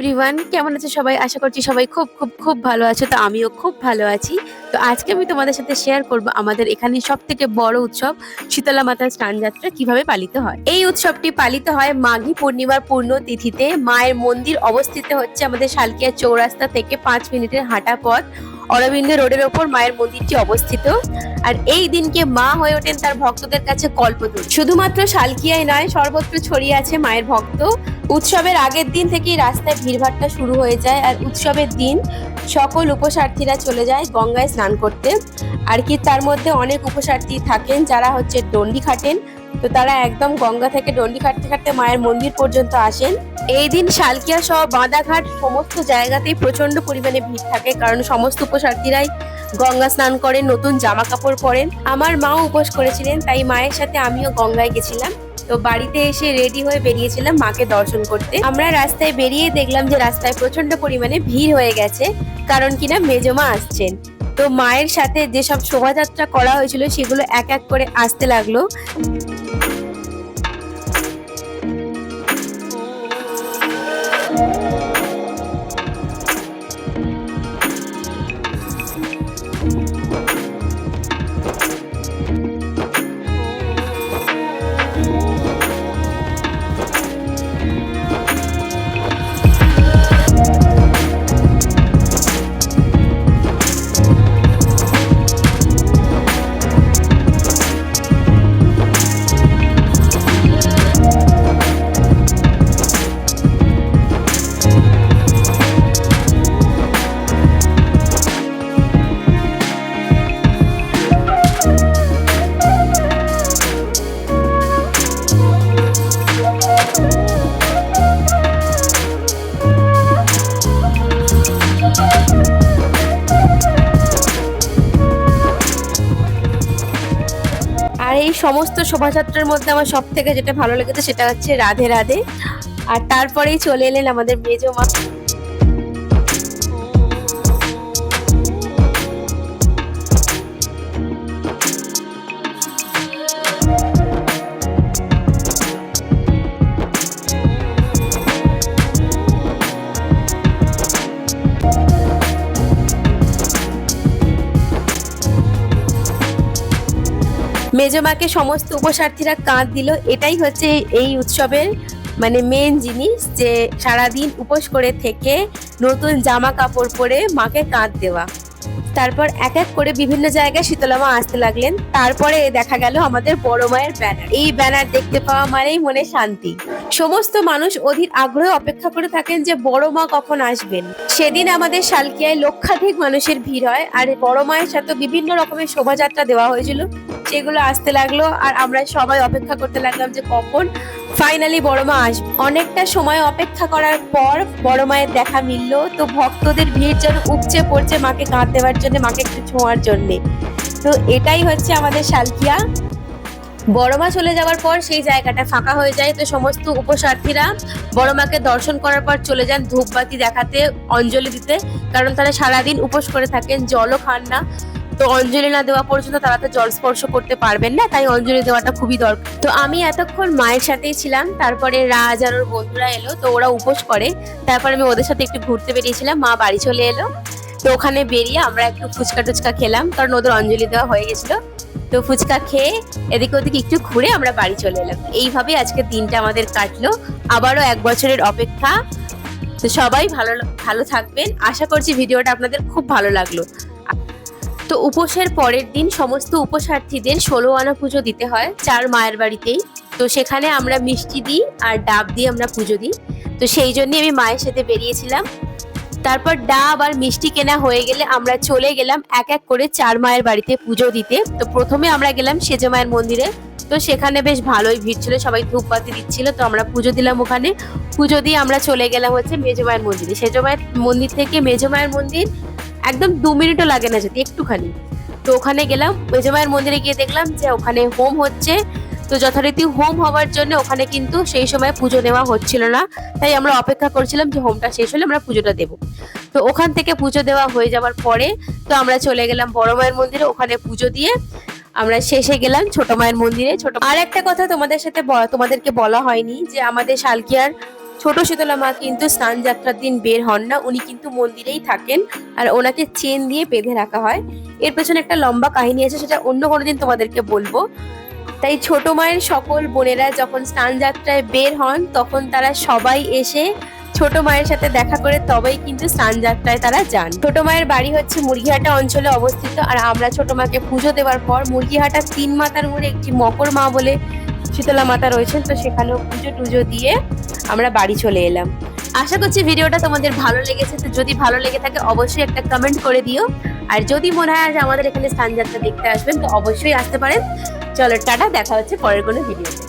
Everyone, কেমন আছে সবাই? আশা করছি সবাই খুব খুব খুব ভালো আছো। তো আমিও খুব ভালো আছি। তো আজকে আমি তোমাদের সাথে শেয়ার করব আমাদের এখানে সবথেকে বড় উৎসব শীতলা মাতার স্নানযাত্রা কিভাবে পালিত হয়। এই উৎসবটি পালিত হয় মাঘী পূর্ণিমার পূর্ণ তিথিতে। মায়ের মন্দির অবস্থিত হচ্ছে আমাদের শালকিয়া চৌরাস্তা থেকে 5 মিনিটের হাঁটা পথ। অরবিন্দ রোডের ওপর মায়ের মন্দিরটি অবস্থিত। আর এই দিনকে মা হয়ে ওঠেন তার ভক্তদের কাছে কল্পতরু। শুধুমাত্র শালকিয়ায় নয়, সর্বত্র ছড়িয়ে আছে মায়ের ভক্ত। উৎসবের আগের দিন থেকেই রাস্তায় ভিড়ভাট্টা শুরু হয়ে যায়। আর উৎসবের দিন সকল উপসার্থীরা চলে যায় গঙ্গায় স্নান করতে। আর কি তার মধ্যে অনেক উপসার্থী থাকেন যারা হচ্ছে ডন্ডি খাটেন। তো তারা একদম গঙ্গা থেকে ডন্ডি খাটতে খাটতে মায়ের মন্দির পর্যন্ত আসেন। এই দিন শালকিয়া সহ বাঁধাঘাট সমস্ত জায়গাতেই প্রচন্ড পরিমাণে ভিড় থাকে, কারণ সমস্ত উপসার্থীরাই গঙ্গা স্নান করেন, নতুন জামা কাপড় পরেন। আমার মাও উপোস করেছিলেন, তাই মায়ের সাথে আমিও গঙ্গায় গেছিলাম। তো বাড়িতে এসে রেডি হয়ে বেরিয়েছিলাম মাকে দর্শন করতে। আমরা রাস্তায় বেরিয়ে দেখলাম যে রাস্তায় প্রচন্ড পরিমাণে ভিড় হয়ে গেছে, কারণ কিনা মেজমা আসছেন। তো মায়ের সাথে যেসব শোভাযাত্রা করা হয়েছিল সেগুলো এক এক করে আসতে লাগলো। আর এই সমস্ত শোভাযাত্রার মধ্যে আমার সব থেকে যেটা ভালো লেগেছে সেটা হচ্ছে রাধে রাধে। আর তারপরেই চলে এলেন আমাদের মেজমা। মেজমাকে সমস্ত উপসার্থীরা কাঁধ দিল। এটাই হচ্ছে এই উৎসবের মানে মেন জিনিস, যে সারাদিন উপোস করে থেকে নতুন জামা কাপড় পরে মাকে কাঁধ দেওয়া। তারপর এক এক করে বিভিন্ন জায়গায় শীতলা মা আসতে লাগলেন। তারপরে দেখা গেল আমাদের বড় মায়ের ব্যানার। এই ব্যানার দেখতে পাওয়া মানেই মনে শান্তি। সমস্ত মানুষ অধীর আগ্রহে অপেক্ষা করে থাকেন যে বড় মা কখন আসবেন। সেদিন আমাদের শালকিয়ায় লক্ষাধিক মানুষের ভিড় হয়। আর বড় মায়ের সাথে বিভিন্ন রকমের শোভাযাত্রা দেওয়া হয়েছিল, সেগুলো আসতে লাগলো। আর আমরা সবাই অপেক্ষা করতে লাগলাম যে কখন ফাইনালি বড় মা আসবে। অনেকটা সময় অপেক্ষা করার পর বড় মায়ের দেখা মিললো। তো ভক্তদের ভিড় যেন উপচে পড়ছে মাকে কাঁধ দেওয়ার জন্য, মাকে একটু ছোঁয়ার জন্য। তো এটাই হচ্ছে আমাদের শালকিয়া। বড় মা চলে যাওয়ার পর সেই জায়গাটা ফাঁকা হয়ে যায়। তো সমস্ত উপসার্থীরা বড় মাকে দর্শন করার পর চলে যান ধূপবাতি দেখাতে, অঞ্জলি দিতে, কারণ তারা সারাদিন উপোস করে থাকেন, জলও খান না। তো অঞ্জলি না দেওয়া পর্যন্ত তারা তো জল স্পর্শ করতে পারবেন না, তাই অঞ্জলি দেওয়াটা খুবই দরকার। তো আমি এতক্ষণ মায়ের সাথেই ছিলাম। তারপরে রাজ আর ওর বন্ধুরা এলো, তো ওরা উপোস করে। তারপরে আমি ওদের সাথে একটু ঘুরতে বেরিয়েছিলাম। মা বাড়ি চলে এলো। তো ওখানে বেরিয়ে আমরা একটু ফুচকা টুচকা খেলাম, কারণ ওদের অঞ্জলি দেওয়া হয়ে গেছিল। তো ফুচকা খেয়ে এদিকে ওদিকে একটু ঘুরে আমরা বাড়ি চলে এলাম। এইভাবে আজকে দিনটা আমাদের কাটলো। আবারও 1 বছরের অপেক্ষা। তো সবাই ভালো ভালো থাকবেন। আশা করছি ভিডিওটা আপনাদের খুব ভালো লাগলো। তো উপোসের পরের দিন সমস্ত উপসার্থীদের 16 আনা পুজো দিতে হয় 4 মায়ের বাড়িতেই। তো সেখানে আমরা মিষ্টি দিই আর ডাব দিয়ে আমরা পুজো দিই। তো সেই জন্যই আমি মায়ের সাথে বেরিয়েছিলাম। তারপর ডাব আর মিষ্টি কেনা হয়ে গেলে আমরা চলে গেলাম এক এক করে 4 মায়ের বাড়িতে পুজো দিতে। তো প্রথমে আমরা গেলাম সেজ মায়ের মন্দিরে। তো সেখানে বেশ ভালোই ভিড় ছিল, সবাই ধূপবাতি দিচ্ছিল। তো আমরা পুজো দিলাম ওখানে। পুজো দিয়ে আমরা চলে গেলাম হচ্ছে মেজ মায়ের মন্দিরে। সেজ মায়ের মন্দির থেকে মেজ মায়ের মন্দির একদম 2 মিনিটও লাগে না যেতে, একটুখানি। তো ওখানে গেলাম, মেজ মায়ের মন্দিরে গিয়ে দেখলাম যে ওখানে হোম হচ্ছে। তো যথারীতি হোম হওয়ার জন্য ওখানে কিন্তু সেই সময় পুজো নেওয়া হচ্ছিল না, তাই আমরা অপেক্ষা করছিলাম যে হোমটা শেষ হলে আমরা পুজোটা দেবো। তো ওখান থেকে পুজো দেওয়া হয়ে যাওয়ার পরে তো আমরা চলে গেলাম বড় মায়ের মন্দিরে। ওখানে পুজো দিয়ে আমরা শেষে গেলাম ছোট মায়ের মন্দিরে। আর একটা কথা তোমাদেরকে বলা হয়নি, যে আমাদের শালকিয়ার ছোট শীতলা মা কিন্তু স্নান যাত্রার দিন বের হন না, উনি কিন্তু মন্দিরেই থাকেন আর ওনাকে চেন দিয়ে বেঁধে রাখা হয়। এর পেছনে একটা লম্বা কাহিনী আছে, সেটা অন্য কোনো দিন তোমাদেরকে বলবো। তাই ছোট মায়ের সকল বোনেরা যখন স্নান যাত্রায় বের হন তখন তারা সবাই এসে ছোট মায়ের সাথে দেখা করে তবেই কিন্তু স্নান যাত্রায় তারা যান। ছোট মায়ের বাড়ি হচ্ছে মুরগিহাটা অঞ্চলে অবস্থিত, আর আমরা ছোট মাকে পুজো দেওয়ার পর মুরগিহাটা 3 মাতার মোড়ে একটি মকর মা বলে শীতলা মাতা রয়েছেন, তো সেখানেও পুজো টুজো দিয়ে আমরা বাড়ি চলে এলাম। আশা করছি ভিডিওটা তোমাদের ভালো লেগেছে, তো যদি ভালো লেগে থাকে অবশ্যই একটা কমেন্ট করে দিও। আর যদি মনে হয় যে আমাদের এখানে স্নান যাত্রা দেখতে আসবেন তো অবশ্যই আসতে পারেন। চলো টাটা, দেখা হচ্ছে পরের কোনো ভিডিওতে।